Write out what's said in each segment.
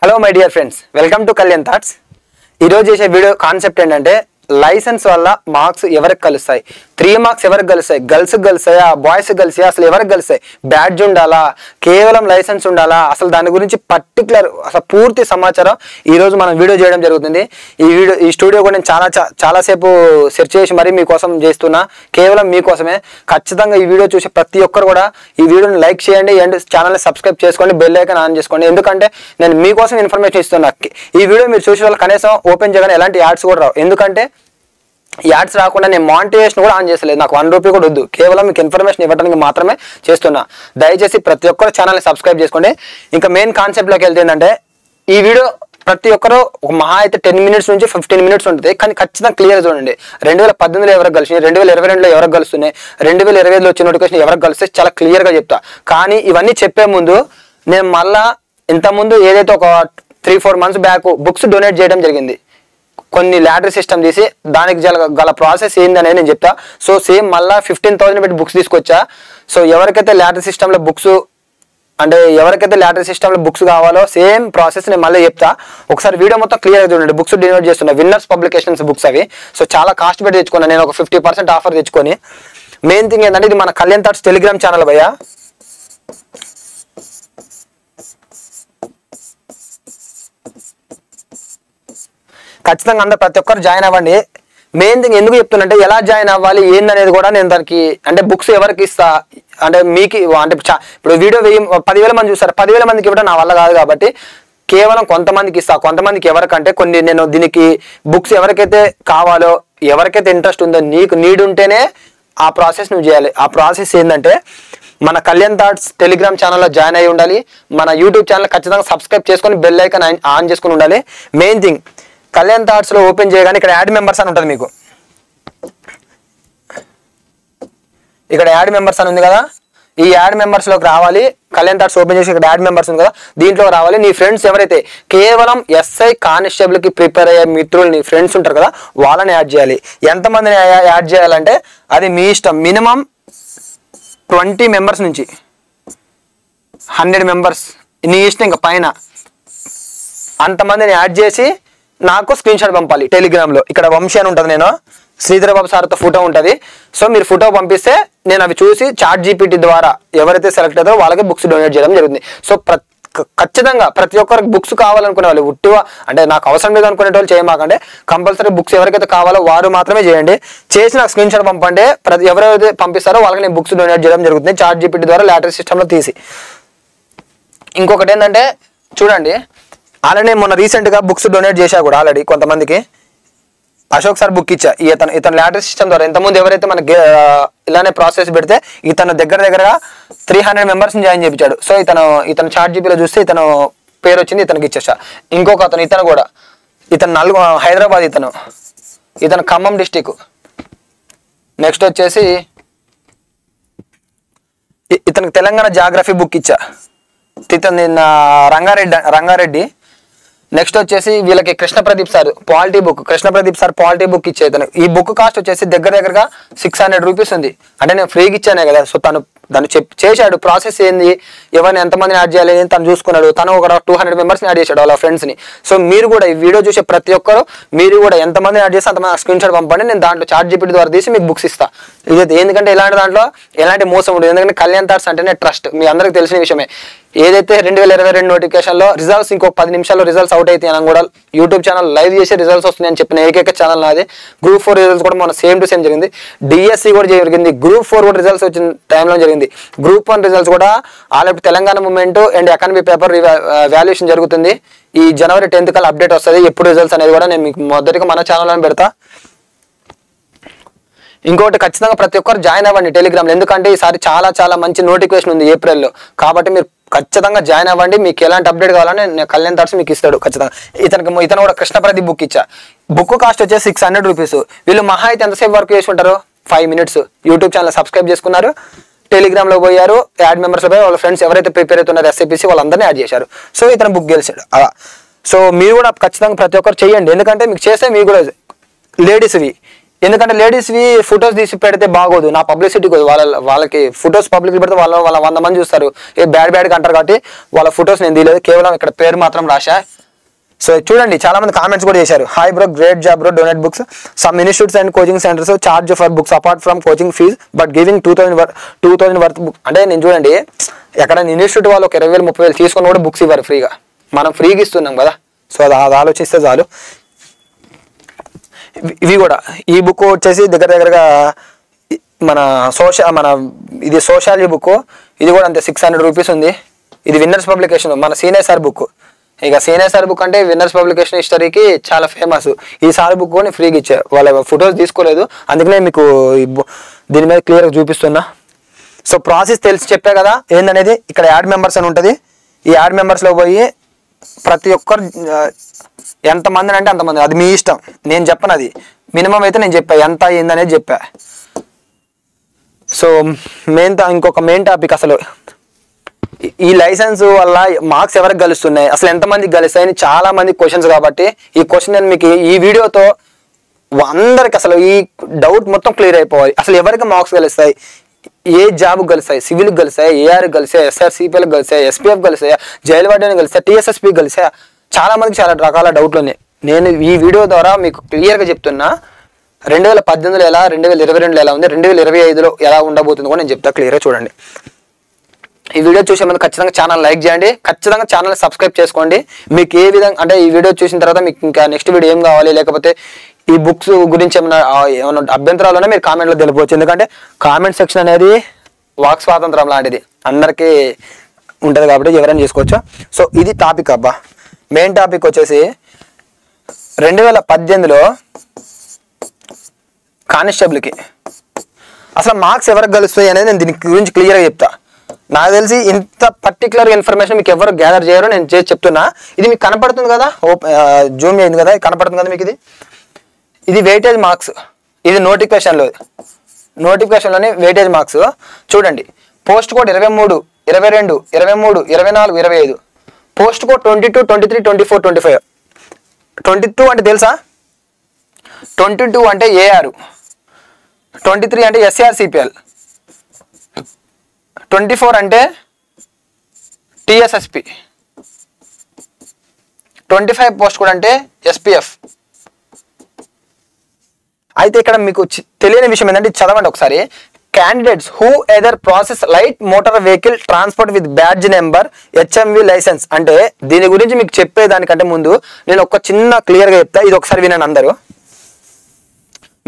Hello my dear friends, welcome to Kalyan thoughts. ఈరోజు చేసే video concept ఏంటంటే లైసెన్స్ వల్ల మార్క్స్ ఎవరికి కలుస్తాయి, 3 మార్క్స్ ఎవరికి కలుస్తాయి, గర్ల్స్కి కలుస్తాయా, బాయ్స్కి కలుస్తాయా, అసలు ఎవరికి కలుస్తాయి, బ్యాడ్జ్ ఉండాలా, కేవలం లైసెన్స్ ఉండాలా, అసలు దాని గురించి పర్టికులర్ అసలు పూర్తి సమాచారం ఈరోజు మనం వీడియో చేయడం జరుగుతుంది. ఈ స్టూడియో కూడా నేను చాలాసేపు సెర్చ్ చేసి మరీ మీకోసం చేస్తున్నా, కేవలం మీకోసమే. ఖచ్చితంగా ఈ వీడియో చూసి ప్రతి ఒక్కరు కూడా ఈ వీడియోని లైక్ చేయండి అండ్ ఛానల్ని సబ్స్క్రైబ్ చేసుకోండి, బెల్ ఐకాన్ ఆన్ చేసుకోండి. ఎందుకంటే నేను మీకోసం ఇన్ఫర్మేషన్ ఇస్తున్నా. ఈ వీడియో మీరు చూసే వాళ్ళు కనీసం ఓపెన్ చేయగానే ఎలాంటి యాడ్స్ కూడా రావు. ఎందుకంటే యాడ్స్ రాకుండా నేను మానిటైజేషన్ కూడా ఆన్ చేసలేదు, నాకు 1 రూపీ కూడా వద్దు, కేవలం మీకు ఇన్ఫర్మేషన్ ఇవ్వడానికి మాత్రమే చేస్తున్నా. దయచేసి ప్రతి ఒక్కరు ఛానల్ని సబ్స్క్రైబ్ చేసుకోండి. ఇంకా మెయిన్ కాన్సెప్ట్లోకి వెళ్తే ఏంటంటే ఈ వీడియో ప్రతి ఒక్కరు ఒక మహా అయితే 10 మినిట్స్ నుంచి 15 మినిట్స్ ఉంటుంది, కానీ ఖచ్చితంగా క్లియర్ చూడండి. 2018లో ఎవరికి కలిసినాయి, 2022లో ఎవరికి కలుస్తున్నాయి, 2025లో వచ్చే నోటిఫికేషన్ ఎవరికి కలిస్తే చాలా క్లియర్గా చెప్తా. కానీ ఇవన్నీ చెప్పే ముందు నేను మళ్ళా ఇంతకుముందు ఏదైతే ఒక 3-4 మంత్స్ బ్యాక్ బుక్స్ డొనేట్ చేయడం జరిగింది. కొన్ని లాటరీ సిస్టమ్ తీసి దానికి గల ప్రాసెస్ ఏందనేది నేను చెప్తా. సో సేమ్ మళ్ళీ 15,000 పెట్టి బుక్స్ తీసుకొచ్చా. సో ఎవరికైతే లాటరీ సిస్టంలో బుక్స్ కావాలో సేమ్ ప్రాసెస్ నేను మళ్ళీ చెప్తా. ఒకసారి వీడియో మొత్తం క్లియర్గా చూడండి. బుక్స్ డొనేట్ చేస్తున్నా, విన్నర్స్ పబ్లికేషన్స్ బుక్స్ అవి. సో చాలా కాస్ట్ పెట్టి తెచ్చుకున్నాను నేను, ఒక 50% ఆఫర్ తెచ్చుకొని. మెయిన్ థింగ్ ఏంటంటే ఇది మన కళ్యాణ్ థాట్స్ టెలిగ్రామ్ ఛానల్ భయ్యా. ఖచ్చితంగా అందరూ ప్రతి ఒక్కరు జాయిన్ అవ్వండి. మెయిన్ థింగ్ ఎందుకు చెప్తున్నంటే ఎలా జాయిన్ అవ్వాలి ఏందనేది కూడా నేను దానికి అంటే బుక్స్ ఎవరికి ఇస్తా అంటే మీకు అంటే ఇప్పుడు వీడియో 10,000 మంది చూస్తారు, 10,000 మందికి ఇవ్వడం నా వల్ల కాదు. కాబట్టి కేవలం కొంతమందికి ఇస్తా. కొంతమందికి ఎవరికంటే కొన్ని నేను దీనికి బుక్స్ ఎవరికైతే కావాలో, ఎవరికైతే ఇంట్రెస్ట్ ఉందో, నీకు నీడ్ ఉంటేనే ఆ ప్రాసెస్ నువ్వు చేయాలి. ఆ ప్రాసెస్ ఏంటంటే మన కళ్యాణ్ థాట్స్ టెలిగ్రామ్ ఛానల్లో జాయిన్ అయ్యి ఉండాలి. మన యూట్యూబ్ ఛానల్ ఖచ్చితంగా సబ్స్క్రైబ్ చేసుకొని బెల్ ఐకాన్ ఆన్ చేసుకుని ఉండాలి. మెయిన్ థింగ్ కళ్యాణ్ థాట్స్లో ఓపెన్ చేయగానే ఇక్కడ యాడ్ మెంబర్స్ అని ఉంటుంది. మీకు ఇక్కడ యాడ్ మెంబర్స్ అని ఉంది కదా, ఈ యాడ్ మెంబర్స్లోకి రావాలి. కళ్యాణ్ థాట్స్ ఓపెన్ చేసి ఇక్కడ యాడ్ మెంబర్స్ ఉంది కదా, దీంట్లో రావాలి. నీ ఫ్రెండ్స్ ఎవరైతే కేవలం ఎస్ఐ కానిస్టేబుల్కి ప్రిపేర్ అయ్యే మిత్రులు నీ ఫ్రెండ్స్ ఉంటారు కదా, వాళ్ళని యాడ్ చేయాలి. ఎంతమందిని యాడ్ చేయాలంటే అది మీ ఇష్టం. మినిమం 20 మెంబర్స్ నుంచి 100 మెంబర్స్ నీ ఇష్టం. ఇంకా పైన అంతమందిని యాడ్ చేసి నాకు స్క్రీన్ షాట్ పంపాలి టెలిగ్రామ్లో. ఇక్కడ వంశీ అని ఉంటుంది, నేను శ్రీధర్ బాబు సార్తో ఫోటో ఉంటుంది. సో మీరు ఫోటో పంపిస్తే నేను అవి చూసి చాట్ జీపీటీ ద్వారా ఎవరైతే సెలెక్ట్ అవుతారో వాళ్ళకి బుక్స్ డొనేట్ చేయడం జరుగుతుంది. సో ఖచ్చితంగా ప్రతి ఒక్కరికి బుక్స్ కావాలనుకునే వాళ్ళు ఉట్టిగా అంటే నాకు అవసరం లేదు అనుకునే వాళ్ళు చేయమాకండి. కంపల్సరీ బుక్స్ ఎవరికైతే కావాలో వారు మాత్రమే చేయండి. చేసి నాకు స్క్రీన్ షాట్ పంపండి. ఎవరైతే పంపిస్తారో వాళ్ళకి నేను బుక్స్ డొనేట్ చేయడం జరుగుతుంది చాట్ జీపీటీ ద్వారా లాటరీ సిస్టంలో తీసి. ఇంకొకటి ఏంటంటే చూడండి, అలానే మొన్న రీసెంట్గా బుక్స్ డొనేట్ చేశా కూడా ఆల్రెడీ కొంతమందికి. అశోక్ సార్ బుక్ ఇచ్చా. ఇతను లాటరీ సిస్టమ్ ద్వారా ఇంతకుముందు ఎవరైతే మనకి ఇలానే ప్రాసెస్ పెడితే ఇతను దగ్గరగా 300 మెంబర్స్ని జాయిన్ చేయించాడు. సో ఇతను చాట్ జీపీలో చూస్తే ఇతను పేరు వచ్చింది, ఇతనికి ఇచ్చేసా. ఇంకొక ఇతను హైదరాబాద్, ఇతను ఖమ్మం డిస్టిక్. నెక్స్ట్ వచ్చేసి ఇతనికి తెలంగాణ జాగ్రఫీ బుక్ ఇచ్చా. ఇతను రంగారెడ్డి. నెక్స్ట్ వచ్చేసి వీళ్ళకి Krishna Pradeep sir polity book ఇచ్చే. ఈ బుక్ కాస్ట్ వచ్చేసి దగ్గరగా 600 రూపీస్ ఉంది. అంటే నేను ఫ్రీగా ఇచ్చానే కదా. సో దాన్ని చేశాడు. ప్రాసెస్ ఏంది, ఎవరిని ఎంతమందిని యాడ్ చేయాలి అని తను చూసుకున్నాడు. తను ఒక 200 మెంబర్స్ని యాడ్ చేశాడు వాళ్ళ ఫ్రెండ్స్ని. సో మీరు కూడా ఈ వీడియో చూసే ప్రతి ఒక్కరు మీరు కూడా ఎంతమందిని యాడ్ చేస్తే అంతమంది స్క్రీన్ షాట్ పంపండి. నేను దాంట్లో చాట్ జీపీటీ ద్వారా తీసి మీకు బుక్స్ ఇస్తా. ఎందుకంటే దాంట్లో ఎలాంటి మోసం ఉండదు. ఎందుకంటే కళ్యాణ్ థాట్స్ అంటేనే ట్రస్ట్, మీ అందరికి తెలిసిన విషయమే. ఏదైతే 2022 నోటిఫికేషన్లో రిజల్ట్స్ ఇంకో 10 నిమిషాల్లో రిజల్ట్స్ అవుట్ అయితే అని కూడా యూట్యూబ్ ఛానల్ లైవ్ చేసి రిజల్ట్స్ వస్తున్నాయని చెప్పిన ఏకైక ఛానల్ నాది. Group 4 రిజల్ట్స్ కూడా మన సేమ్ టు సేమ్ జరిగింది. డిఎస్సి కూడా జరిగింది. Group 4 కూడా రిజల్ట్స్ వచ్చిన టైంలో జరిగింది. Group 1 రిజల్ట్స్ కూడా already Telangana movement and economy paper valuation జరుగుతుంది. ఈ జనవరి 10th కల్లా అప్డేట్ వస్తుంది. ఎప్పుడు రిజల్ట్స్ అనేది కూడా నేను మీకు మొదటిగా మన ఛానల్లో పెడతా. ఇంకోటి ఖచ్చితంగా ప్రతి ఒక్కరు జాయిన్ అవ్వండి టెలిగ్రామ్లో. ఎందుకంటే ఈసారి చాలా మంచి నోటిఫికేషన్ ఉంది ఏప్రిల్లో. కాబట్టి మీరు ఖచ్చితంగా జాయిన్ అవ్వండి. మీకు ఎలాంటి అప్డేట్ కావాలని నేను కళ్యాణ్ థాట్స్ మీకు ఇస్తాడు ఖచ్చితంగా. ఇతను కూడా కృష్ణ ప్రదీప్ బుక్ ఇచ్చా. బుక్ కాస్ట్ వచ్చేసి 600 రూపీస్. వీళ్ళు మహా అయితే ఎంతసేపు వర్క్ చేసి ఉంటారు, 5 మినిట్స్. యూట్యూబ్ ఛానల్ సబ్స్క్రైబ్ చేసుకున్నారు, టెలిగ్రామ్లో పోయారు, యాడ్ మెంబర్స్లో పోయి వాళ్ళ ఫ్రెండ్స్ ఎవరైతే ప్రిపేర్ అవుతున్నారు ఎస్ఐపిసి వాళ్ళందరినీ యాడ్ చేశారు. సో ఇతను బుక్ గెలిచాడు అలా. సో మీరు కూడా ఖచ్చితంగా ప్రతి ఒక్కరు చేయండి. ఎందుకంటే మీకు చేస్తే మీకు కూడా లేడీస్వి ఎందుకంటే లేడీస్వి ఫొటోస్ తీసి పెడితే బాగోదు, నా పబ్లిసిటీ కోదు. వాళ్ళకి ఫొటోస్ పబ్లిక్ పెడితే వాళ్ళ 100 మంది చూస్తారు, ఏ బ్యాడ్ అంటారు. కాబట్టి వాళ్ళ ఫొటోస్ నేను తీయలేదు, కేవలం ఇక్కడ పేరు మాత్రం రాశా. సో చూడండి చాలా మంది కామెంట్స్ కూడా చేశారు. Hi bro, great job bro, donate books. Some institutes and coaching centres charge for books apart from coaching fees but giving 2000 worth book. అంటే నేను చూడండి ఎక్కడ ఇన్స్టిట్యూట్ వాళ్ళు ఒక 20,000 30,000 తీసుకొని కూడా బుక్స్ ఇవ్వరు ఫ్రీగా, మనం ఫ్రీగా ఇస్తున్నాం కదా. సో అది ఆలోచిస్తే చాలు. ఇవి కూడా ఈ బుక్ వచ్చేసి దగ్గరగా మన ఇది సోషాలజీ బుక్, ఇది కూడా అంతే 600 రూపీస్ ఉంది. ఇది విన్నర్స్ పబ్లికేషన్, మన సీనియర్ సార్ బుక్. ఇక సీనియర్ సార్ బుక్ అంటే విన్నర్స్ పబ్లికేషన్ హిస్టరీకి చాలా ఫేమస్. ఈ సార్ బుక్ కూడా ఫ్రీగా ఇచ్చారు, వాళ్ళ ఫొటోస్ తీసుకోలేదు, అందుకనే మీకు దీని మీద క్లియర్గా చూపిస్తున్నా. సో ప్రాసెస్ తెలిసి చెప్పే కదా ఏందనేది. ఇక్కడ యాడ్ మెంబర్స్ అని ఉంటుంది. ఈ యాడ్ మెంబర్స్లో పోయి ప్రతి ఒక్కరు ఎంతమంది అంటే అంతమంది, అది మీ ఇష్టం, నేను చెప్పను. అది మినిమం అయితే నేను చెప్పా, ఎంత అయిందనేది చెప్పా. సో ఇంకొక మెయిన్ టాపిక్, అసలు ఈ లైసెన్స్ వల్ల మార్క్స్ ఎవరికి గెలుస్తున్నాయి, అసలు ఎంతమందికి గెలుస్తాయని చాలా మంది క్వశ్చన్స్. కాబట్టి ఈ క్వశ్చన్ నేను మీకు ఈ వీడియోతో అందరికి అసలు ఈ డౌట్ మొత్తం క్లియర్ అయిపోవాలి. అసలు ఎవరికి మార్క్స్ గెలుస్తాయి, ఏ జాబ్కి గెలుస్తాయి, సివిల్కి గెలుస్తాయి, ఏఆర్కి గెలుస్తాయి, ఎస్ఆర్సిపిఎల్కి గెలుస్తాయి, ఎస్పీఎఫ్ గెలుస్తాయి, జైలు వార్డెన్కి గెలుస్తాయి, టీఎస్ఎస్పీకి గెలుస్తాయి. చాలా మందికి చాలా రకాల డౌట్లు ఉన్నాయి. నేను ఈ వీడియో ద్వారా మీకు క్లియర్గా చెప్తున్నా. 2018లో ఎలా, 2022లో ఎలా ఉంది, 2025లో ఎలా ఉండబోతుంది కూడా నేను చెప్తా క్లియర్గా. చూడండి, ఈ వీడియో చూసే ముందు ఖచ్చితంగా ఛానల్ లైక్ చేయండి, ఖచ్చితంగా ఛానల్ సబ్స్క్రైబ్ చేసుకోండి. మీకు ఏ విధంగా అంటే ఈ వీడియో చూసిన తర్వాత మీకు ఇంకా నెక్స్ట్ వీడియో ఏం కావాలి, లేకపోతే ఈ బుక్స్ గురించి ఏమైనా అభ్యంతరాలున్నా మీరు కామెంట్లో తెలుపవచ్చు. ఎందుకంటే కామెంట్ సెక్షన్ అనేది వాక్ స్వాతంత్రం లాంటిది, అందరికీ ఉంటుంది కాబట్టి ఎవరైనా చేసుకోవచ్చు. సో ఇది టాపిక్ అబ్బా. మెయిన్ టాపిక్ వచ్చేసి 2018లో కానిస్టేబుల్కి అసలు మార్క్స్ ఎవరికి గెలుస్తాయి అనేది నేను దీని గురించి క్లియర్గా చెప్తా. నాకు తెలిసి ఇంత పర్టికులర్ ఇన్ఫర్మేషన్ మీకు ఎవరు గ్యాదర్ చేయరు, నేను చేసి చెప్తున్నా. ఇది మీకు కనపడుతుంది కదా, జూమ్ అయింది కదా, కనపడుతుంది కదా మీకు. ఇది వెయిటేజ్ మార్క్స్, ఇది నోటిఫికేషన్లోని వెయిటేజ్ మార్క్స్. చూడండి, పోస్ట్ కోడ్ 23, 22, 23, 24, 25, పోస్ట్ కోడ్ 22, 23, 24, 25. 22 అంటే తెలుసా? 22 అంటే ఏఆర్, 23 అంటే ఎస్ఆర్సిపిఎల్, 24 అంటే టిఎస్ఎస్పి, 25 పోస్ట్ కోడ్ అంటే ఎస్పిఎఫ్. అయితే ఇక్కడ మీకు తెలియని విషయం ఏంటంటే చదవండి ఒకసారి. Candidates who either possess light motor vehicle transport with badge number HMV licence. అంటే దీని గురించి మీకు చెప్పేదానికంటే ముందు నేను ఒక చిన్న క్లియర్గా చెప్తా, ఇది ఒకసారి వినండి అందరూ.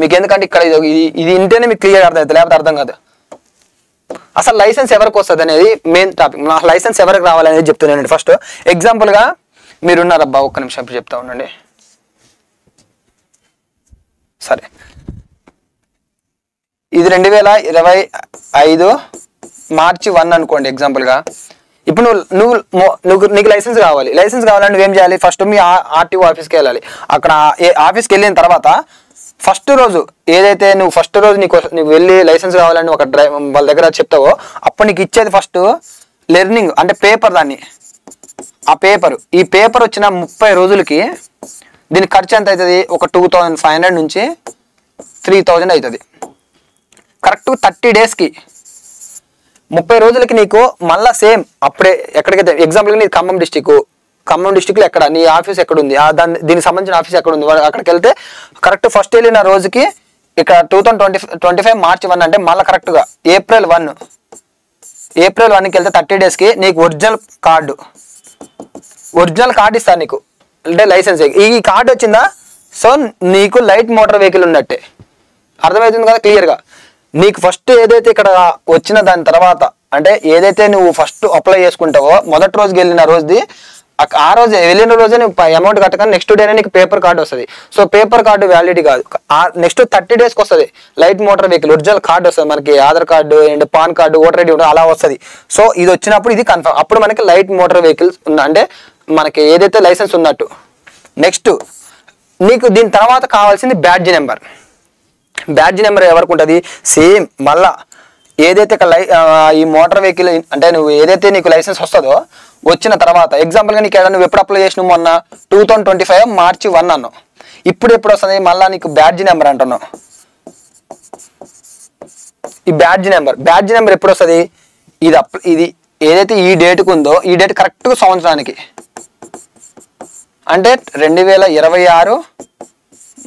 మీకు ఎందుకంటే ఇక్కడ ఇది ఇంటేనే మీకు క్లియర్ అర్థం అవుతుంది, లేకపోతే అర్థం కాదు. అసలు లైసెన్స్ ఎవరికి వస్తుంది అనేది మెయిన్ టాపిక్. నా లైసెన్స్ ఎవరికి రావాలనేది చెప్తున్నానండి. ఫస్ట్ ఎగ్జాంపుల్గా మీరున్నారబ్బా, ఒక్క నిమిషం ఇప్పుడు చెప్తా ఉండండి. సరే, ఇది 2025 మార్చి 1 అనుకోండి ఎగ్జాంపుల్గా. ఇప్పుడు నీకు లైసెన్స్ కావాలి. లైసెన్స్ కావాలంటే నువ్వేం చేయాలి? ఫస్ట్ మీ ఆర్టీఓ ఆఫీస్కి వెళ్ళాలి. అక్కడ ఆఫీస్కి వెళ్ళిన తర్వాత ఫస్ట్ రోజు ఏదైతే నువ్వు ఫస్ట్ రోజు నీకు వెళ్ళి లైసెన్స్ కావాలని ఒక వాళ్ళ దగ్గర చెప్తావో అప్పుడు నీకు ఇచ్చేది ఫస్ట్ లెర్నింగ్ అంటే పేపర్. దాన్ని ఆ ఈ పేపర్ వచ్చిన 30 రోజులకి దీని ఖర్చు ఎంత అవుతుంది? ఒక 2500 నుంచి 3000 అవుతుంది. కరెక్ట్ 30 డేస్కి 30 రోజులకి నీకు మళ్ళీ సేమ్ అప్పుడే ఎక్కడికైతే ఎగ్జాంపుల్గా నీ ఖమ్మం డిస్టిక్లో ఎక్కడ నీ ఆఫీస్ ఎక్కడ ఉంది, దీనికి సంబంధించిన ఆఫీస్ ఎక్కడ ఉంది, అక్కడికి వెళ్తే కరెక్ట్ ఫస్ట్ వెళ్ళిన రోజుకి ఇక్కడ 2025 మార్చి 1 అంటే మళ్ళీ కరెక్ట్గా ఏప్రిల్ 1కి వెళ్తే 30 డేస్కి నీకు ఒరిజినల్ కార్డు ఇస్తారు నీకు, అంటే లైసెన్స్. ఈ కార్డు వచ్చిందా, సో నీకు లైట్ మోటార్ వెహికల్ ఉన్నట్టే. అర్థమవుతుంది కదా క్లియర్గా. నీకు ఫస్ట్ ఏదైతే ఇక్కడ వచ్చిన దాని తర్వాత అంటే ఏదైతే నువ్వు ఫస్ట్ అప్లై చేసుకుంటావో మొదటి రోజుకి వెళ్ళిన రోజుది ఆ రోజు వెళ్ళిన రోజే నువ్వు అమౌంట్ కట్టగానే నెక్స్ట్ డేనే నీకు పేపర్ కార్డు వస్తుంది. సో పేపర్ కార్డు వ్యాలిడిటీ కాదు, నెక్స్ట్ 30 డేస్కి వస్తుంది light motor vehicle original card వస్తుంది. మనకి Aadhaar card and pan card voter ID అలా వస్తుంది. సో ఇది వచ్చినప్పుడు ఇది కన్ఫర్మ్, అప్పుడు మనకి లైట్ మోటార్ వెహికల్స్ అంటే మనకి ఏదైతే లైసెన్స్ ఉన్నట్టు. నెక్స్ట్ నీకు దీని తర్వాత కావాల్సింది బ్యాడ్జ్ నెంబర్. బ్యాడ్జ్ నెంబర్ ఎవరికి ఉంటుంది? సేమ్ మళ్ళా ఏదైతే ఈ మోటార్ వెహికల్ అంటే నువ్వు ఏదైతే నీకు లైసెన్స్ వస్తుందో వచ్చిన తర్వాత ఎగ్జాంపుల్గా నీకు నువ్వు ఎప్పుడు అప్లై చేసినావు? మొన్న 2025 మార్చి 1 అన్నావు. ఇప్పుడు ఎప్పుడు వస్తుంది? మళ్ళీ నీకు బ్యాడ్జ్ నెంబర్ అంటున్నావు. ఈ బ్యాడ్జ్ నెంబర్ ఎప్పుడు వస్తుంది? ఇది ఏదైతే ఈ డేట్కి ఉందో ఈ డేట్ కరెక్ట్గా సంవత్సరానికి అంటే 2026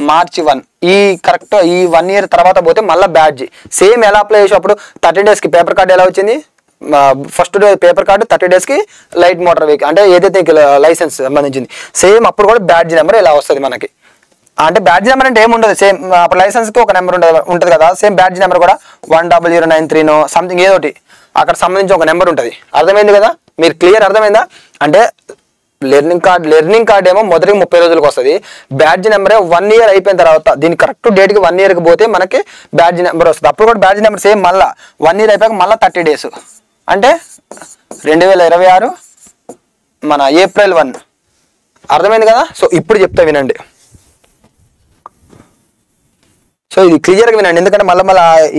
మార్చి 1 ఈ కరెక్ట్ ఈ 1 year తర్వాత పోతే మళ్ళీ బ్యాడ్జ్ సేమ్ ఎలా అప్లై చేసేటప్పుడు 30 days కి పేపర్ కార్డ్ ఎలా వచ్చింది first day paper card 30 days కి లైట్ మోటార్ వెహికల్ అంటే ఏదైతే లైసెన్స్ సంబంధించింది సేమ్ అప్పుడు కూడా బ్యాడ్జ్ నెంబర్ ఇలా వస్తుంది మనకి అంటే బ్యాడ్జ్ నెంబర్ అంటే ఏముండదు సేమ్ అప్పుడు లైసెన్స్ కి ఒక నెంబర్ ఉంటుంది కదా సేమ్ బ్యాడ్జ్ నెంబర్ కూడా 10093 సంథింగ్ ఏదోటి అక్కడ సంబంధించి ఒక నెంబర్ ఉంటుంది అర్థమైంది కదా మీరు క్లియర్ అర్థమైందా అంటే లెర్నింగ్ కార్డ్ ఏమో మొదటి 30 రోజులకు వస్తుంది బ్యాడ్జ్ నెంబర్ 1 year అయిపోయిన తర్వాత దీని కరెక్ట్ డేట్ కి 1 year కి పోతే మనకి బ్యాడ్జ్ నెంబర్ వస్తుంది అప్పుడు కూడా బ్యాడ్జ్ నెంబర్ సేమ్ మళ్ళీ 1 year అయిపోయాక మళ్ళీ 30 days అంటే 2026 మన April 1 అర్థమైంది కదా సో ఇప్పుడు చెప్తా వినండి సో ఇది క్లియర్గా వినండి ఎందుకంటే మళ్ళీ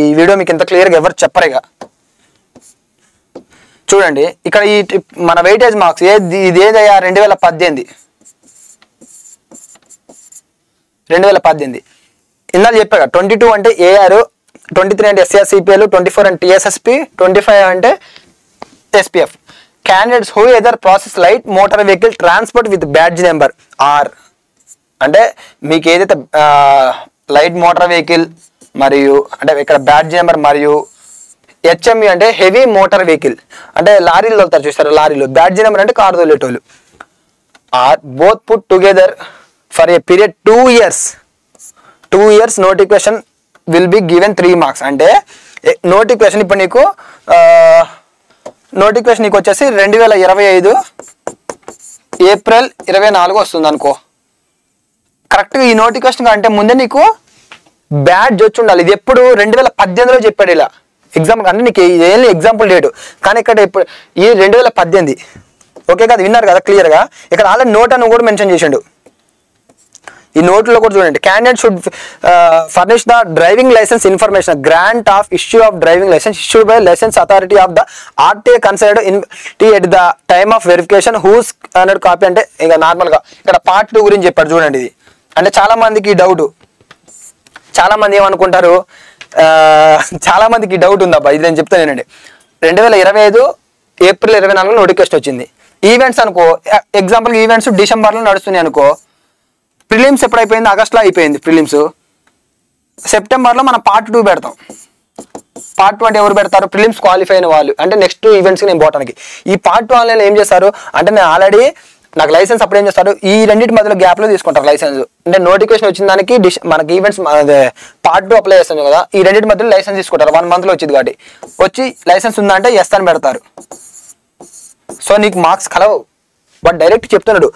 ఈ వీడియో మీకు ఇంత క్లియర్గా ఎవరు చెప్పరుగా చూడండి ఇక్కడ ఈ మన వెయిటేజ్ మార్క్స్ ఇది ఏదయ్యా 2018 ఇందాక చెప్పాక 22 అంటే ఏఆర్ 23 అంటే ఎస్ఆర్సిపిఎల్ 24 అంటే టిఎస్ఎస్పి 25 అంటే SPF candidates who either possess light motor vehicle transport with badge number or అంటే మీకు ఏదైతే లైట్ మోటార్ వెహికల్ మరియు అంటే ఇక్కడ బ్యాడ్జ్ నెంబర్ మరియు హెచ్ఎంఈ అంటే హెవీ మోటార్ వెహికల్ అంటే లారీలు వెళ్తారు చూస్తారు లారీలు బ్యాడ్జ్ నెంబర్ అంటే కారు తోలేటోళ్ళు or both put together for a period 2 years notification will be given 3 marks అంటే నోటిఫికేషన్ ఇప్పుడు నీకు నోటిఫికేషన్ నీకు వచ్చేసి 2025 April 24 వస్తుంది అనుకో కరెక్ట్గా ఈ నోటిఫికేషన్ అంటే ముందే నీకు బ్యాడ్జ్ వచ్చి ఉండాలి ఇది ఎప్పుడు 2018లో చెప్పాడు ఇలా ఎగ్జాంపుల్ అంటే నీకు ఏం ఎగ్జాంపుల్ డేటు కానీ ఇక్కడ ఇప్పుడు ఈ 2018 ఓకే కదా విన్నారు కదా క్లియర్గా ఇక్కడ ఆల్రెడీ నోట్ అని కూడా మెన్షన్ చేసిండు ఈ నోట్లో కూడా చూడండి candidate should furnish the driving licence information grant of issue of driving licence issued by licence authority of the RTA considered in at the time of verification whose అన్నట్టు copy అంటే ఇక నార్మల్గా ఇక్కడ పార్ట్ 2 గురించి చెప్పారు చూడండి ఇది అంటే చాలా మందికి డౌట్ చాలా మంది ఏమనుకుంటారు చాలా మందికి డౌట్ ఉందబ్బా ఇది నేను చెప్తాను ఏంటంటే 2025 April 24 నోటిఫికేషన్ వచ్చింది ఈవెంట్స్ అనుకో ఎగ్జాంపుల్ ఈవెంట్స్ డిసెంబర్లో నడుస్తున్నాయి అనుకో ప్రిలిమ్స్ ఎప్పుడు అయిపోయింది ఆగస్ట్లో అయిపోయింది ప్రిలిమ్స్ సెప్టెంబర్లో మనం పార్ట్ 2 పెడతాం పార్ట్ 2 అంటే ఎవరు పెడతారు ప్రిలిమ్స్ క్వాలిఫై అయిన వాళ్ళు అంటే నెక్స్ట్ ఈవెంట్స్కి నేను పోవడానికి ఈ పార్ట్ 2 ఆన్లైన్లో ఏం చేస్తారు అంటే నేను ఆల్రెడీ నాకు లైసెన్స్ అప్పుడు ఏం చేస్తారు ఈ రెండింటి మధ్యలో గ్యాప్లో తీసుకుంటారు లైసెన్స్ అంటే నోటిఫికేషన్ వచ్చిన దానికి మనకి ఈవెంట్స్ పార్ట్ 2 అప్లై చేస్తాను కదా ఈ రెండింటి మధ్యలో లైసెన్స్ తీసుకుంటారు 1 monthలో వచ్చింది కాబట్టి వచ్చి లైసెన్స్ ఉందా అంటే ఎస్ అని పెడతారు సో నీకు మార్క్స్ కలవు బట్ డైరెక్ట్ చెప్తున్నాడు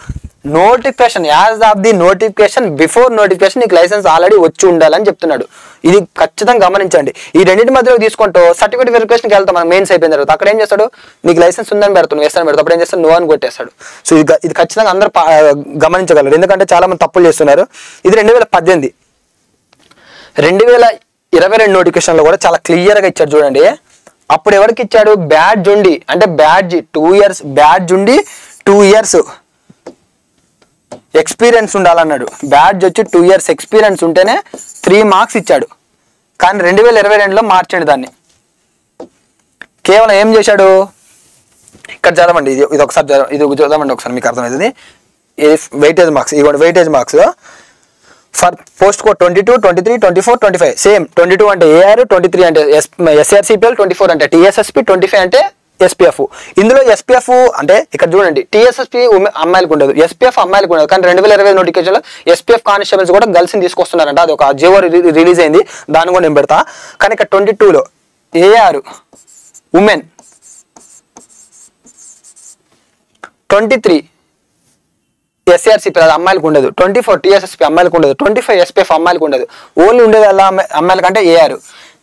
notification as of the notification before notification నీకు లైసెన్స్ ఆల్రెడీ వచ్చి ఉండాలని చెప్తున్నాడు ఇది ఖచ్చితంగా గమనించండి ఈ రెండింటి మధ్యలో తీసుకుంటూ సర్టిఫికేట్ వెరిఫికేషన్కి వెళ్తాం మనం మెయిన్స్ అయిపోయిన తర్వాత అక్కడ ఏం చేస్తాడు నీకు లైసెన్స్ ఉందని పెడతాను ఎస్ అని పెడతాడు అప్పుడు ఏం చేస్తాడు నో అని కొట్టేస్తాడు సో ఇది ఖచ్చితంగా అందరూ గమనించగలరు ఎందుకంటే చాలా మంది తప్పులు చేస్తున్నారు ఇది 2018 2022 నోటిఫికేషన్లో కూడా చాలా క్లియర్గా ఇచ్చాడు చూడండి అప్పుడు ఎవరికి ఇచ్చాడు బ్యాడ్జ్ ఉండి అంటే బ్యాడ్జ్ 2 years బ్యాడ్జ్ ఉండి 2 years ఎక్స్పీరియన్స్ ఉండాలన్నాడు బ్యాడ్జ్ వచ్చి 2 years ఎక్స్పీరియన్స్ ఉంటేనే 3 marks ఇచ్చాడు కానీ 2022లో మార్చాడు దాన్ని కేవలం ఏం చేశాడు ఇక్కడ చదవండి ఇది ఒకసారి ఇది చదవండి ఒకసారి మీకు అర్థమవుతుంది ఇది వెయిటేజ్ మార్క్స్ ఇవ్వండి weightage marks for post code 22 23 24 25 same 22 అంటే ఏఆర్ 23 అంటే ఎస్ఆర్సిపిఎల్ 24 అంటే టిఎస్ఎస్పి 25 అంటే ఎస్పీఎఫ్ ఇందులో ఎస్పీఎఫ్ అంటే ఇక్కడ చూడండి టిఎస్ఎస్పి అమ్మాయిలకు ఉండదు ఎస్పీఎఫ్ అమ్మాయిలకు ఉండదు కానీ 2025 నోటిఫికేషన్లో ఎస్పీఎఫ్ కానిస్టేబుల్స్ కూడా గర్ల్స్ని తీసుకొస్తున్నారంట అది ఒక జియో రిలీజ్ అయింది దాన్ని కూడా నేను పెడతా కానీ ఇక్కడ 22లో ఏఆర్ ఉమెన్ 23 ఎస్ఆర్సిపి అది అమ్మాయిలకు ఉండదు 24 టిఎస్ఎస్పి అమ్మాయిలకు ఉండదు 25 ఎస్పీఎఫ్ అమ్మాయిలకు ఉండదు ఓన్లీ ఉండేది అలా అమ్మాయిలకంటే ఏఆర్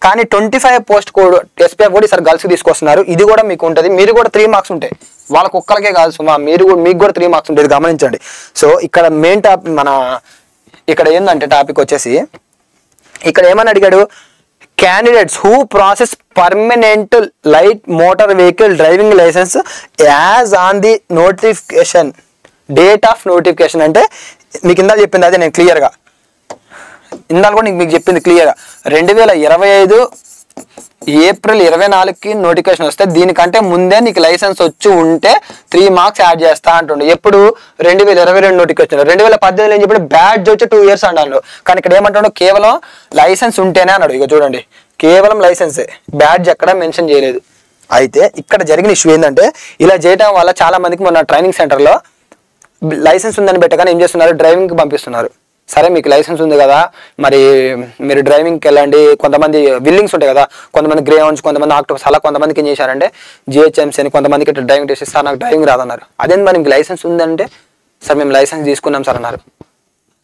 కానీ 25 పోస్ట్ కోడ్ ఎస్పీఎఫ్ కూడా ఈసారి గర్ల్స్కి తీసుకొస్తున్నారు ఇది కూడా మీకు ఉంటుంది మీరు కూడా 3 marks ఉంటాయి వాళ్ళకి ఒక్కరికే కాదు సుమా మీకు కూడా 3 marks ఉంటుంది గమనించండి సో ఇక్కడ మెయిన్ టాపిక్ మన ఇక్కడ ఏంటంటే టాపిక్ వచ్చేసి ఇక్కడ ఏమని అడిగాడు candidates who possess permanent light motor vehicle driving licence as on the notification date of notification అంటే మీకు ఇందాక చెప్పింది అదే నేను క్లియర్గా ఇందాక కూడా మీకు చెప్పింది క్లియర్గా 2025 ఏప్రిల్ 24కి నోటిఫికేషన్ వస్తే దీనికంటే ముందే నీకు లైసెన్స్ వచ్చి ఉంటే 3 మార్క్స్ యాడ్ చేస్తా అంటుండే. ఎప్పుడు 2022 నోటిఫికేషన్. 2018 ఏం చెప్పాడు, బ్యాడ్జ్ వచ్చి 2 ఇయర్స్ అన్నాడు. కానీ ఇక్కడ ఏమంటాడు, కేవలం లైసెన్స్ ఉంటేనే అన్నాడు. ఇక చూడండి, కేవలం లైసెన్సే, బ్యాడ్జ్ ఎక్కడ మెన్షన్ చేయలేదు. అయితే ఇక్కడ జరిగిన ఇష్యూ ఏంటంటే, ఇలా చేయడం వల్ల చాలా మందికి మొన్న ట్రైనింగ్ సెంటర్లో లైసెన్స్ ఉందని పెట్టగానే ఏం చేస్తున్నారు, డ్రైవింగ్కి పంపిస్తున్నారు. సరే మీకు లైసెన్స్ ఉంది కదా, మరి మీరు డ్రైవింగ్కి వెళ్ళండి. కొంతమంది విల్లింగ్స్ ఉంటాయి కదా, కొంతమంది గ్రే హౌన్స్, కొంతమంది ఆక్టోపస్, అలా కొంతమందికి ఏం చేశారంటే GHMC అని కొంతమందికి డ్రైవింగ్ టెస్ట్ ఇస్తారు, నాకు డ్రైవింగ్ రాదన్నారు. అదేంటి మరి మీకు లైసెన్స్ ఉందంటే, సార్ మేము లైసెన్స్ తీసుకున్నాం సార్ అన్నారు.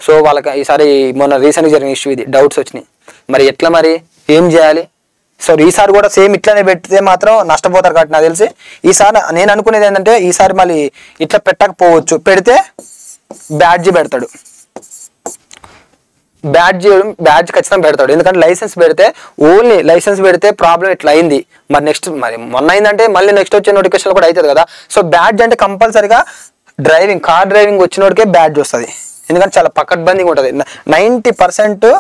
సో వాళ్ళకి ఈసారి మొన్న రీసెంట్గా జరిగిన ఇష్యూ ఇది, డౌట్స్ వచ్చినాయి. మరి ఎట్లా, మరి ఏం చేయాలి? సో ఈసారి కూడా సేమ్ ఇట్లానే పెడితే మాత్రం నష్టపోతారు కాబట్టి నాకు తెలిసి. ఈసారి నేను అనుకునేది ఏంటంటే, ఈసారి మళ్ళీ ఇట్లా పెట్టకపోవచ్చు, పెడితే బ్యాడ్జీ పెడతాడు. బ్యాడ్జ్ ఖచ్చితంగా పెడతాడు. ఎందుకంటే లైసెన్స్ పెడితే, ఓన్లీ లైసెన్స్ పెడితే ప్రాబ్లం ఇట్లా అయింది. మరి నెక్స్ట్ మరి మొన్న అయిందంటే మళ్ళీ నెక్స్ట్ వచ్చే నోటిఫికేషన్ కూడా అవుతుంది కదా. సో బ్యాడ్జ్ అంటే కంపల్సరీగా డ్రైవింగ్, కార్ డ్రైవింగ్ వచ్చినోడికే బ్యాడ్జ్ వస్తుంది. ఎందుకంటే చాలా పకడ్బందీగా ఉంటుంది. 90%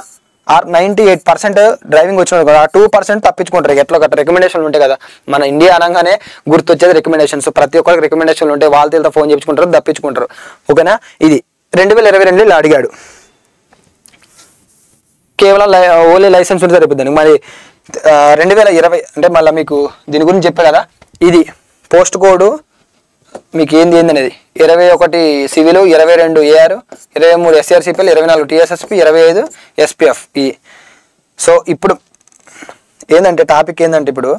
ఆర్ 98% డ్రైవింగ్ వచ్చినోడు కదా, 2% తప్పించుకుంటారు. ఎట్లా గట్ట రికమెండేషన్లు ఉంటాయి కదా, మన ఇండియా అనగానే గుర్తొచ్చేది రికమెండేషన్స్. ప్రతి ఒక్కరికి రికమెండేషన్లు ఉంటాయి, వాళ్ళతో ఫోన్ చేయించుకుంటారు, తప్పించుకుంటారు. ఓకేనా? ఇది 2022లో అడిగాడు. కేవలం ఓన్లీ లైసెన్స్ ఉంటే సరిపోతుంది. మరి 2020 అంటే మళ్ళీ మీకు దీని గురించి చెప్పా కదా, ఇది పోస్ట్ కోడ్ మీకు ఏంది అనేది 21 civil, 22 AR, 23 SRCPL, 24 TSSP, 25 SPF. ఈ సో ఇప్పుడు ఏంటంటే టాపిక్ ఏంటంటే, ఇప్పుడు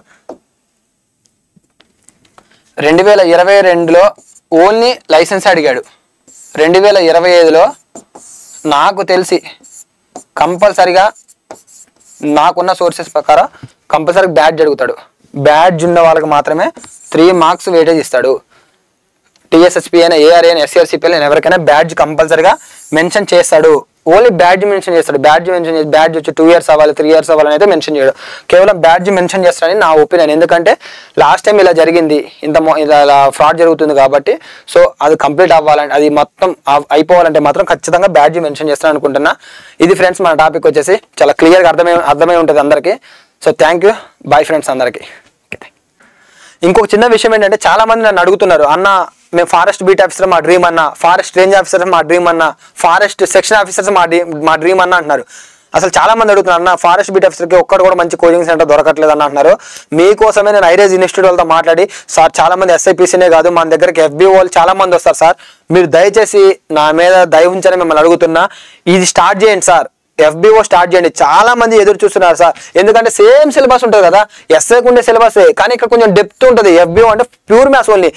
2022లో ఓన్లీ లైసెన్స్ అడిగాడు. 2025లో నాకు తెలిసి కంపల్సరిగా, నాకున్న సోర్సెస్ ప్రకారం కంపల్సరీ బ్యాడ్జ్ అడుగుతాడు. బ్యాడ్జ్ ఉన్న వాళ్ళకి మాత్రమే 3 మార్క్స్ వెయిటేజ్ ఇస్తాడు. TSSP అయినా, AR అయినా, SRCPL అయినా ఎవరికైనా బ్యాడ్జ్ కంపల్సరీగా మెన్షన్ చేస్తాడు. ఓన్లీ బ్యాడ్జ్ మెన్షన్ చేస్తాడు. బ్యాడ్జ్ మెన్షన్ చేసి బ్యాడ్జ్ వచ్చి 2 ఇయర్స్ అవ్వాలి, 3 ఇయర్స్ అవ్వాలని అయితే మెన్షన్ చేయడు. కేవలం బ్యాడ్జ్ మెన్షన్ చేస్తాడని నా ఒపీనియన్. ఎందుకంటే లాస్ట్ టైం ఇలా జరిగింది, ఇలా ఫ్రాడ్ జరుగుతుంది కాబట్టి. సో అది కంప్లీట్ అవ్వాలంటే, అది మొత్తం అయిపోవాలంటే మాత్రం ఖచ్చితంగా బ్యాడ్జ్ మెన్షన్ చేస్తాను అనుకుంటున్నా. ఇది ఫ్రెండ్స్ మన టాపిక్ వచ్చేసి చాలా క్లియర్గా అర్థమై ఉంటుంది అందరికీ. So thank you, bye friends అందరికీ. ఇంకొక చిన్న విషయం ఏంటంటే, చాలా మంది నన్ను అడుగుతున్నారు, అన్న మేము ఫారెస్ట్ బీట్ ఆఫీసర్ మా డ్రీమ్ అన్న, ఫారెస్ట్ రేంజ్ ఆఫీసర్ మా డ్రీమ్ అన్న, ఫారెస్ట్ సెక్షన్ ఆఫీసర్స్ మా డ్రీమ్ అన్న అంటున్నారు. అసలు చాలా మంది అడుగుతున్నారు, అన్న ఫారెస్ట్ బీట్ ఆఫీసర్కి ఒక్కడు కూడా మంచి కోచింగ్ సెంటర్ దొరకట్లేదు అన్న అంటున్నారు. మీకోసమే నేను ఐరేజ్ ఇన్స్టిట్యూట్ వాళ్ళతో మాట్లాడి, సార్ చాలా మంది SIPCనే కాదు, మన దగ్గరికి FBO వాళ్ళు చాలా మంది వస్తారు సార్, మీరు దయచేసి నా మీద దయ ఉంచని మిమ్మల్ని అడుగుతున్నా, ఇది స్టార్ట్ చేయండి సార్, FBO స్టార్ట్ చేయండి. చాలా మంది ఎదురు చూస్తున్నారు సార్. ఎందుకంటే సేమ్ సిలబస్ ఉంటుంది కదా, SIకి ఉండే సిలబస్, కానీ ఇక్కడ కొంచెం డెప్త్ ఉంటుంది. FBO అంటే ప్యూర్ మ్యాథ్స్ ఓన్లీ.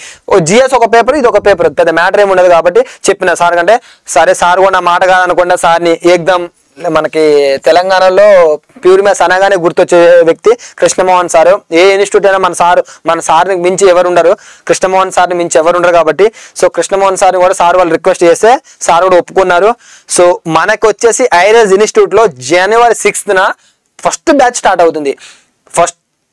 GS ఒక పేపర్, ఇది ఒక పేపర్, పెద్ద మ్యాటర్ ఏమి ఉండదు. కాబట్టి చెప్పిన సార్ కంటే, సరే సార్ కూడా నా మాట కాదనుకున్నా, సార్ని ఏకదం మనకి తెలంగాణలో ప్యూర్ మ్యాథ్స్ అనగానే గుర్తొచ్చే వ్యక్తి కృష్ణమోహన్ సార్. ఏ ఇన్స్టిట్యూట్ అయినా మన సార్ని మించి ఎవరు ఉండరు, కృష్ణమోహన్ సార్ని మించి ఎవరు ఉండరు. కాబట్టి సో కృష్ణమోహన్ సార్ని కూడా సార్ వాళ్ళు రిక్వెస్ట్ చేస్తే సార్ కూడా ఒప్పుకున్నారు. సో మనకు వచ్చేసి ఐరేజ్ ఇన్స్టిట్యూట్లో January 6th first batch start అవుతుంది.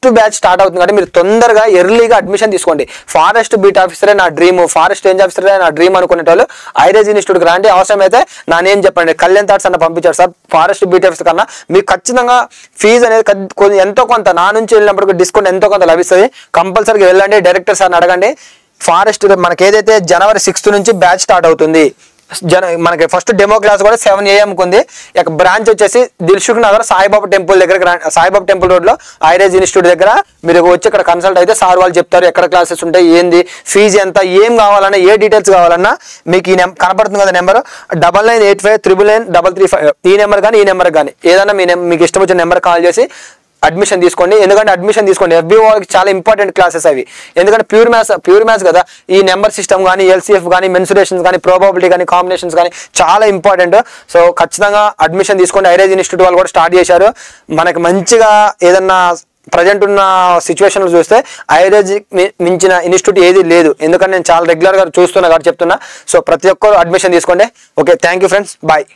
కాబట్టి మీరు తొందరగా ఎర్లీగా అడ్మిషన్ తీసుకోండి. ఫారెస్ట్ బీట్ ఆఫీసరే నా డ్రీమ్, ఫారెస్ట్ రేంజ్ ఆఫీసరే నా డ్రీమ్ అనుకునే వాళ్ళు ఐరేజ్ ఇన్స్టిట్యూట్కి రండి. అవసరమైతే నా నేమ్ చెప్పండి, కళ్యాణ్ థాట్స్ అన్న పంపించారు సార్. ఫారెస్ట్ బీట్ ఆఫీసర్ కన్నా మీకు ఖచ్చితంగా ఫీజు అనేది ఎంతో కొంత, నా నుంచి వెళ్ళినప్పటికీ డిస్కౌంట్ ఎంతో కొంత లభిస్తుంది. కంపల్సరీగా వెళ్ళండి, డైరెక్టర్ సార్ని అడగండి. ఫారెస్ట్ మనకి ఏదైతే January 6th నుంచి బ్యాచ్ స్టార్ట్ అవుతుంది. మనకి ఫస్ట్ డెమో క్లాస్ కూడా 7 AM ఉంది. ఇక బ్రాంచ్ వచ్చేసి దిల్సుఖ్ నగర్ సాయిబాబా టెంపుల్ దగ్గర, సాయిబాబా టెంపుల్ రోడ్ లో ఐరేజ్ ఇన్స్టిట్యూట్ దగ్గర మీరు వచ్చి ఇక్కడ కన్సల్ట్ అయితే సార్ వాళ్ళు చెప్తారు ఎక్కడ క్లాసెస్ ఉంటాయి, ఏంది ఫీజు ఎంత, ఏం కావాలన్నా, ఏ డీటెయిల్స్ కావాలన్నా మీకు ఈ కనపడుతుంది కదా నెంబర్ 9985999335. ఈ నెంబర్ కానీ ఈ నెంబర్ కానీ ఏదైనా మీకు ఇష్టం వచ్చిన నెంబర్ కాల్ చేసి అడ్మిషన్ తీసుకోండి. ఎందుకంటే అడ్మిషన్ తీసుకోండి, FBO వాళ్ళకి చాలా ఇంపార్టెంట్ క్లాసెస్ అవి. ఎందుకంటే ప్యూర్ మ్యాథ్స్ కదా, ఈ నెంబర్ సిస్టమ్ కానీ, LCF కానీ, మెన్సురేషన్స్ కానీ, ప్రాబబిలిటీ కానీ, కాంబినేషన్స్ కానీ చాలా ఇంపార్టెంట్. సో ఖచ్చితంగా అడ్మిషన్ తీసుకోండి. ఐరేజ్ ఇన్స్టిట్యూట్ వాళ్ళు కూడా స్టార్ట్ చేశారు. మనకి మంచిగా ఏదన్నా ప్రజెంట్ ఉన్న సిచ్యువేషన్లు చూస్తే ఐరేజ్ మించిన ఇన్స్టిట్యూట్ ఏది లేదు. ఎందుకంటే నేను చాలా రెగ్యులర్గా చూస్తున్నా కాబట్టి చెప్తున్నా. సో ప్రతి ఒక్కరు అడ్మిషన్ తీసుకోండి. Okay, thank you friends, bye.